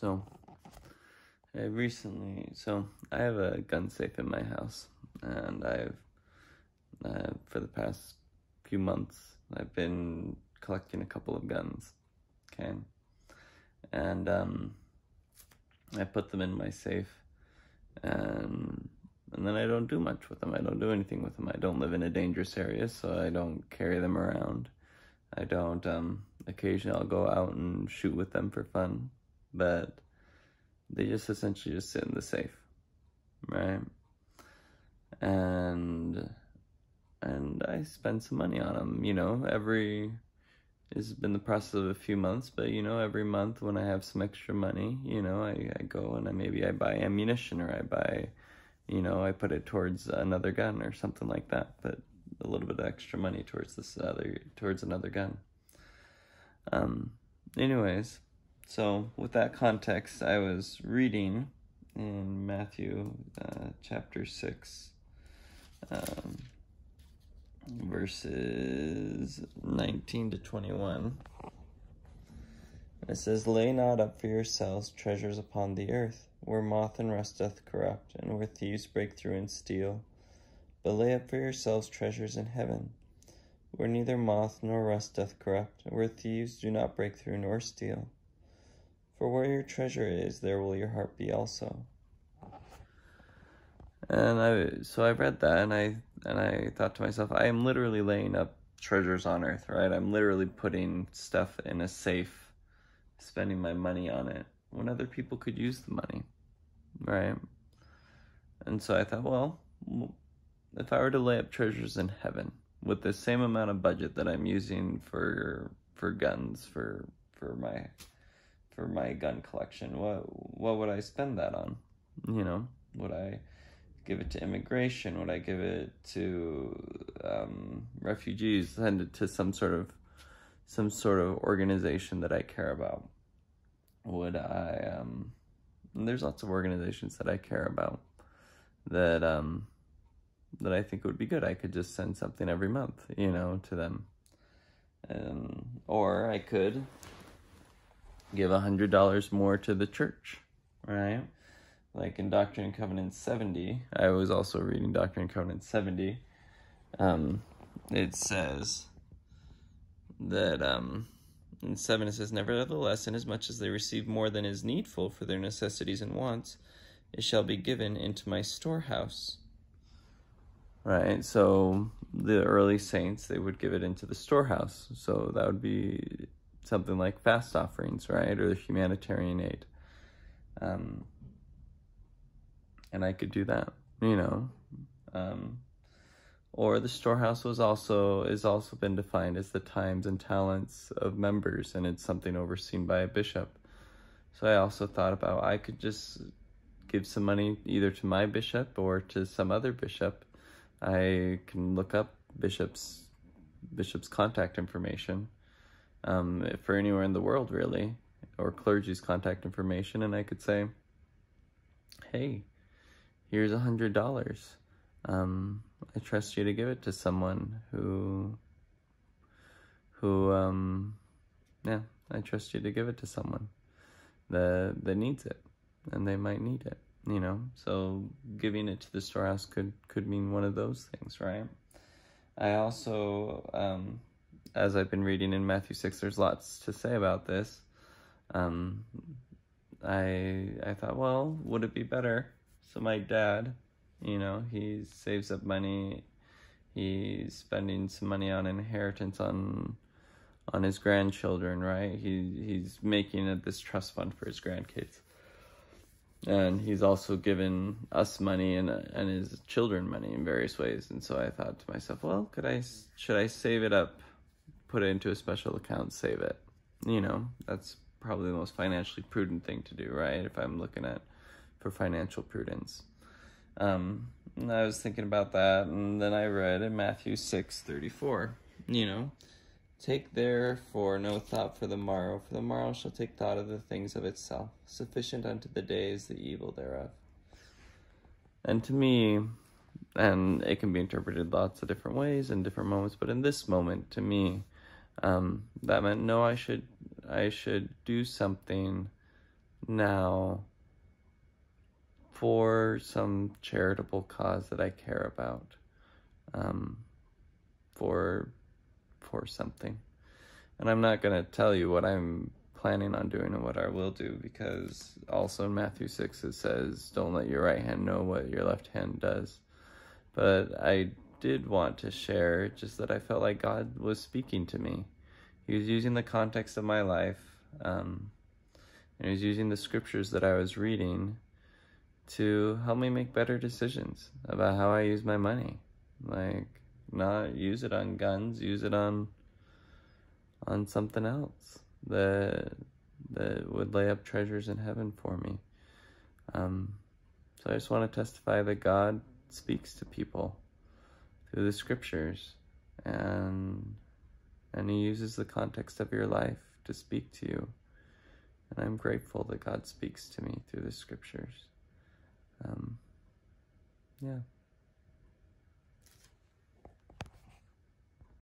So I have a gun safe in my house, and for the past few months, I've been collecting a couple of guns, okay? And I put them in my safe, and then I don't do much with them. I don't do anything with them. I don't live in a dangerous area, so I don't carry them around. I don't, occasionally I'll go out and shoot with them for fun, but they just essentially just sit in the safe, right? And I spend some money on them, it's been the process of a few months, but every month when I have some extra money, I go and maybe I buy ammunition, or I buy, I put it towards another gun or something like that, but a little bit of extra money towards another gun. Anyways, so with that context, I was reading in Matthew chapter 6, verses 19 to 21. It says, "Lay not up for yourselves treasures upon the earth, where moth and rust doth corrupt, and where thieves break through and steal. But lay up for yourselves treasures in heaven, where neither moth nor rust doth corrupt, and where thieves do not break through nor steal. For where your treasure is, there will your heart be also." And I read that, and I thought to myself, I am literally laying up treasures on earth, right? I'm literally putting stuff in a safe, spending my money on it, when other people could use the money, right? And so I thought, well, if I were to lay up treasures in heaven with the same amount of budget that I'm using for guns, for my gun collection, what would I spend that on? Would I give it to immigration? Would I give it to refugees? Send it to some sort of organization that I care about? Would I and there's lots of organizations that I care about that I think would be good. I could just send something every month, to them. Or I could give $100 more to the church, right? Like in Doctrine and Covenants 70, I was also reading Doctrine and Covenants 70, it says that, in 7 it says, "Nevertheless, inasmuch as they receive more than is needful for their necessities and wants, it shall be given into my storehouse." Right, so the early saints, they would give it into the storehouse. So that would be something like fast offerings, right, or humanitarian aid. And I could do that, or the storehouse is also been defined as the times and talents of members, and it's something overseen by a bishop. So I also thought about, I could just give some money either to my bishop or to some other bishop. I can look up bishop's contact information for anywhere in the world, really, or clergy's contact information, and I could say, hey, here's $100. I trust you to give it to someone I trust you to give it to someone that needs it, and they might need it, so giving it to the storehouse could mean one of those things, right? I also, as I've been reading in Matthew 6, there's lots to say about this. I thought, well, would it be better? So my dad, he saves up money. He's spending some money on inheritance on his grandchildren, right? He's making this trust fund for his grandkids. And he's also given us money and his children money in various ways. And so I thought to myself, well, should I save it up, put it into a special account, save it? That's probably the most financially prudent thing to do, right? If I'm looking for financial prudence. And I was thinking about that, and then I read in Matthew 6:34, "Take therefore no thought for the morrow shall take thought of the things of itself. Sufficient unto the day is the evil thereof." And to me, and it can be interpreted lots of different ways in different moments, but in this moment, to me, that meant, no, I should do something now for some charitable cause that I care about, for something. And I'm not going to tell you what I'm planning on doing and what I will do, because also in Matthew 6 it says, don't let your right hand know what your left hand does. But I did want to share just that I felt like God was speaking to me. He was using the context of my life, and he was using the scriptures that I was reading to help me make better decisions about how I use my money. Like, not use it on guns, use it on something else that would lay up treasures in heaven for me. So I just want to testify that God speaks to people through the scriptures, and he uses the context of your life to speak to you. And I'm grateful that God speaks to me through the scriptures. Yeah.